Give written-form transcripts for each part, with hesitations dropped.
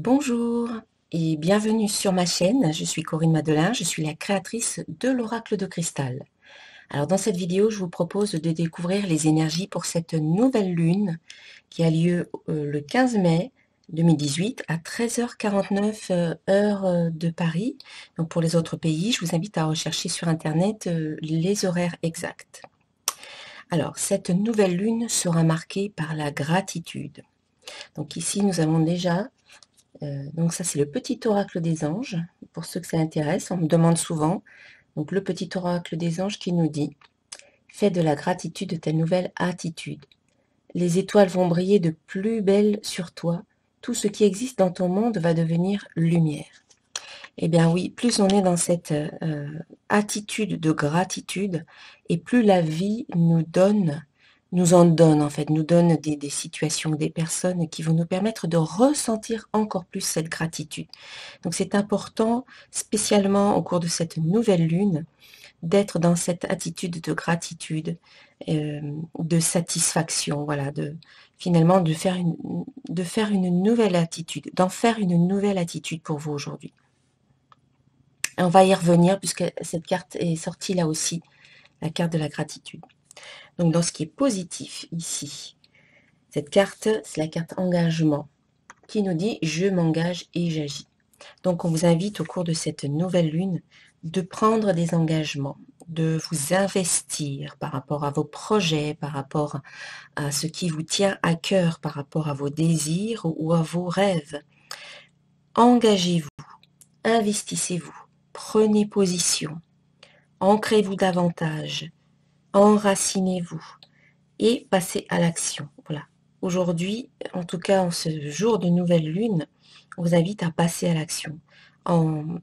Bonjour et bienvenue sur ma chaîne. Je suis Corinne Madelin, je suis la créatrice de l'Oracle de Cristal. Alors dans cette vidéo, je vous propose de découvrir les énergies pour cette nouvelle lune qui a lieu le 15 mai 2018 à 13h49 heure de Paris. Donc pour les autres pays, je vous invite à rechercher sur internet les horaires exacts. Alors cette nouvelle lune sera marquée par la gratitude. Donc ici nous avons déjà donc ça, c'est le petit oracle des anges. Pour ceux que ça intéresse, on me demande souvent. Donc le petit oracle des anges qui nous dit « Fais de la gratitude ta nouvelle attitude. Les étoiles vont briller de plus belle sur toi. Tout ce qui existe dans ton monde va devenir lumière. » Eh bien oui, plus on est dans cette attitude de gratitude, et plus la vie nous en donne en fait, nous donne des situations, des personnes qui vont nous permettre de ressentir encore plus cette gratitude. Donc c'est important, spécialement au cours de cette nouvelle lune, d'être dans cette attitude de gratitude, de satisfaction, voilà, finalement de faire une nouvelle attitude, d'en faire une nouvelle attitude pour vous aujourd'hui. On va y revenir puisque cette carte est sortie là aussi, la carte de la gratitude. Donc dans ce qui est positif ici, cette carte, c'est la carte engagement qui nous dit « je m'engage et j'agis ». Donc on vous invite au cours de cette nouvelle lune de prendre des engagements, de vous investir par rapport à vos projets, par rapport à ce qui vous tient à cœur, par rapport à vos désirs ou à vos rêves. Engagez-vous, investissez-vous, prenez position, ancrez-vous davantage, enracinez-vous et passez à l'action. Voilà. Aujourd'hui, en tout cas en ce jour de nouvelle lune, on vous invite à passer à l'action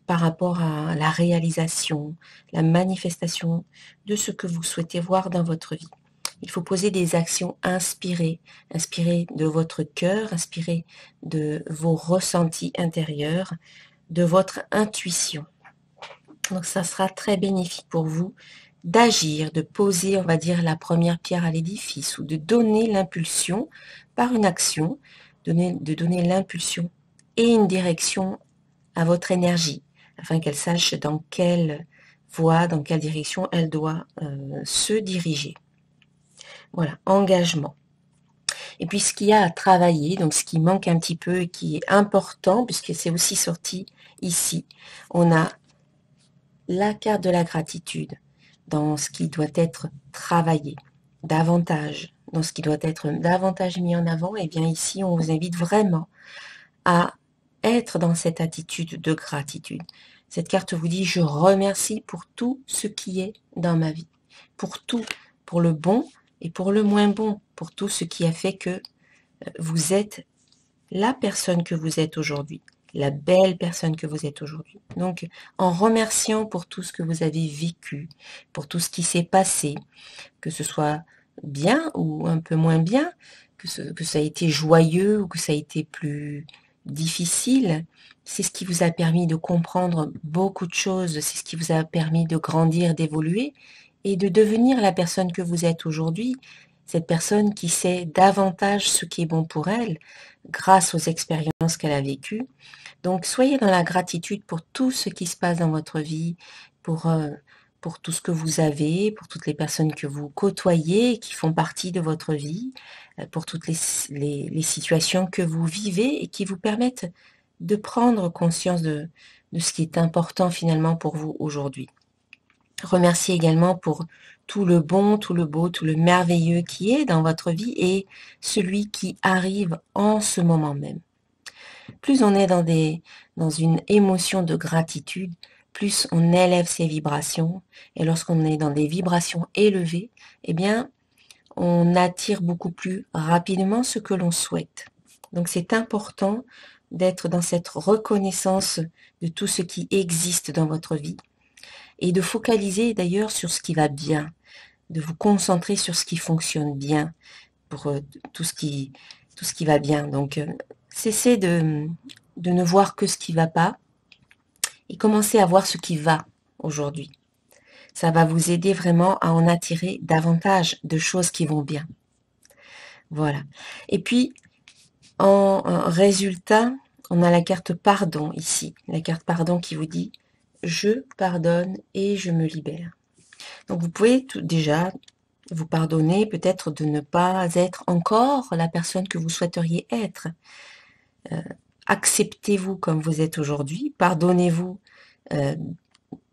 par rapport à la réalisation, la manifestation de ce que vous souhaitez voir dans votre vie. Il faut poser des actions inspirées de votre cœur, inspirées de vos ressentis intérieurs, de votre intuition. Donc ça sera très bénéfique pour vous d'agir, de poser, on va dire, la première pierre à l'édifice ou de donner l'impulsion par une action, de donner l'impulsion et une direction à votre énergie afin qu'elle sache dans quelle voie, dans quelle direction elle doit se diriger. Voilà, engagement. Et puis ce qu'il y a à travailler, donc ce qui manque un petit peu et qui est important, puisque c'est aussi sorti ici, on a la carte de la gratitude dans ce qui doit être travaillé davantage, dans ce qui doit être davantage mis en avant. Et bien ici, on vous invite vraiment à être dans cette attitude de gratitude. Cette carte vous dit, je remercie pour tout ce qui est dans ma vie, pour tout, pour le bon et pour le moins bon, pour tout ce qui a fait que vous êtes la personne que vous êtes aujourd'hui, la belle personne que vous êtes aujourd'hui. Donc, en remerciant pour tout ce que vous avez vécu, pour tout ce qui s'est passé, que ce soit bien ou un peu moins bien, que ça a été joyeux ou que ça a été plus difficile, c'est ce qui vous a permis de comprendre beaucoup de choses, c'est ce qui vous a permis de grandir, d'évoluer et de devenir la personne que vous êtes aujourd'hui, cette personne qui sait davantage ce qui est bon pour elle grâce aux expériences qu'elle a vécues. Donc soyez dans la gratitude pour tout ce qui se passe dans votre vie, pour tout ce que vous avez, pour toutes les personnes que vous côtoyez, qui font partie de votre vie, pour toutes les situations que vous vivez et qui vous permettent de prendre conscience de ce qui est important finalement pour vous aujourd'hui. Remerciez également pour tout le bon, tout le beau, tout le merveilleux qui est dans votre vie et celui qui arrive en ce moment même. Plus on est dans une émotion de gratitude, plus on élève ses vibrations. Et lorsqu'on est dans des vibrations élevées, eh bien, on attire beaucoup plus rapidement ce que l'on souhaite. Donc c'est important d'être dans cette reconnaissance de tout ce qui existe dans votre vie et de focaliser d'ailleurs sur ce qui va bien, de vous concentrer sur ce qui fonctionne bien pour tout ce qui va bien. Donc cessez de ne voir que ce qui ne va pas et commencez à voir ce qui va aujourd'hui. Ça va vous aider vraiment à en attirer davantage de choses qui vont bien. Voilà. Et puis, en résultat, On a la carte pardon ici, la carte pardon qui vous dit « Je pardonne et je me libère ». Donc vous pouvez déjà vous pardonner peut-être de ne pas être encore la personne que vous souhaiteriez être. Acceptez-vous comme vous êtes aujourd'hui, pardonnez-vous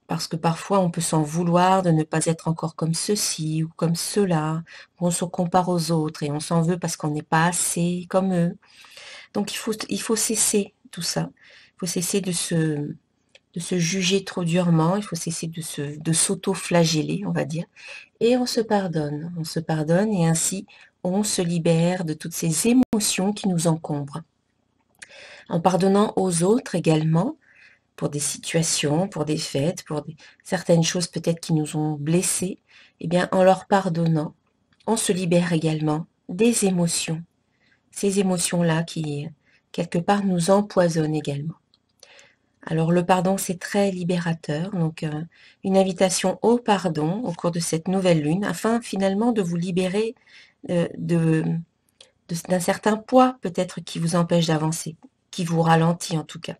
parce que parfois on peut s'en vouloir de ne pas être encore comme ceci ou comme cela, on se compare aux autres et on s'en veut parce qu'on n'est pas assez comme eux. Donc il faut cesser tout ça, il faut cesser de se juger trop durement, il faut cesser de s'auto-flageller, on va dire, et on se pardonne et ainsi on se libère de toutes ces émotions qui nous encombrent. En pardonnant aux autres également, pour des situations, pour des faits, pour certaines choses peut-être qui nous ont blessés, eh bien en leur pardonnant, on se libère également des émotions, ces émotions-là qui, quelque part, nous empoisonnent également. Alors le pardon, c'est très libérateur, donc une invitation au pardon au cours de cette nouvelle lune, afin finalement de vous libérer d'un certain poids peut-être qui vous empêche d'avancer, qui vous ralentit en tout cas.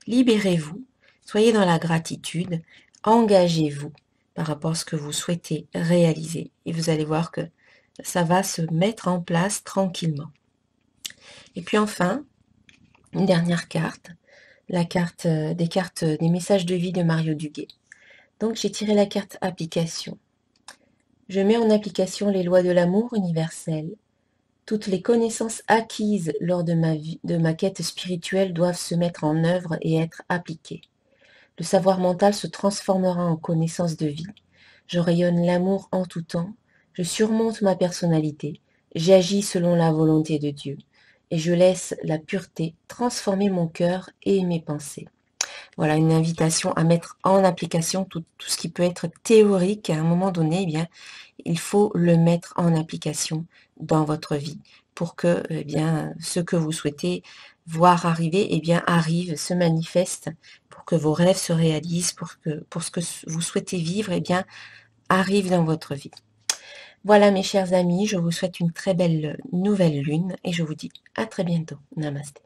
Libérez-vous, soyez dans la gratitude, engagez-vous par rapport à ce que vous souhaitez réaliser et vous allez voir que ça va se mettre en place tranquillement. Et puis enfin, une dernière carte, la carte des messages de vie de Mario Duguay. Donc j'ai tiré la carte application. Je mets en application les lois de l'amour universel. Toutes les connaissances acquises lors de ma quête spirituelle doivent se mettre en œuvre et être appliquées. Le savoir mental se transformera en connaissance de vie. Je rayonne l'amour en tout temps. Je surmonte ma personnalité. J'agis selon la volonté de Dieu. Et je laisse la pureté transformer mon cœur et mes pensées. Voilà une invitation à mettre en application tout ce qui peut être théorique. À un moment donné, eh bien, il faut le mettre en application dans votre vie pour que eh bien, ce que vous souhaitez voir arriver eh bien, arrive, se manifeste, pour que vos rêves se réalisent, pour ce que vous souhaitez vivre eh bien, arrive dans votre vie. Voilà mes chers amis, je vous souhaite une très belle nouvelle lune et je vous dis à très bientôt. Namasté.